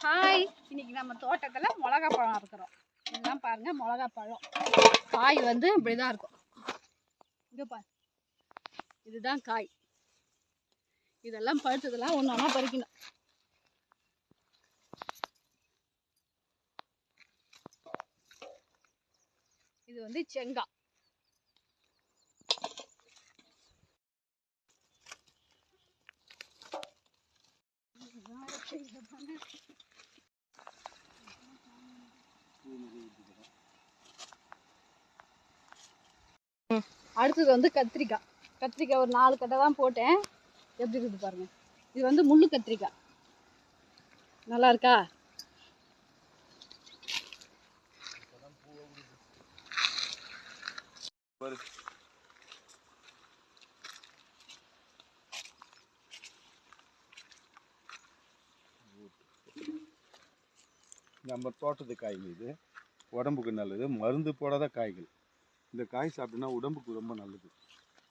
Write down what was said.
Hi, இன்னைக்கு நம்ம தோட்டத்தில் மிளகா பழம் இருக்கிறோம். இதெல்லாம் பாருங்க, மிளகா பழம் காய் வந்து இப்படிதான் இருக்கும். இங்க பாரு, இதுதான் காய். இதெல்லாம் பழுத்ததெல்லாம் ஒன்று ஒன்றா பறிக்கணும். இது வந்து செங்காய். அடுத்தது வந்து கத்திரிக்காய். கத்திரிக்காய் ஒரு 4 கட்டை தான் போட்டேன். எப்படி இருக்குது பாருங்க. இது வந்து முள்ளு கத்திரிக்காய். நல்லா இருக்கா? நம்ம தோட்டத்து காய்கள் இது உடம்புக்கு நல்லது, மருந்து போடாத காய்கள். இந்த காய் சாப்பிட்டோன்னா உடம்புக்கு ரொம்ப நல்லது.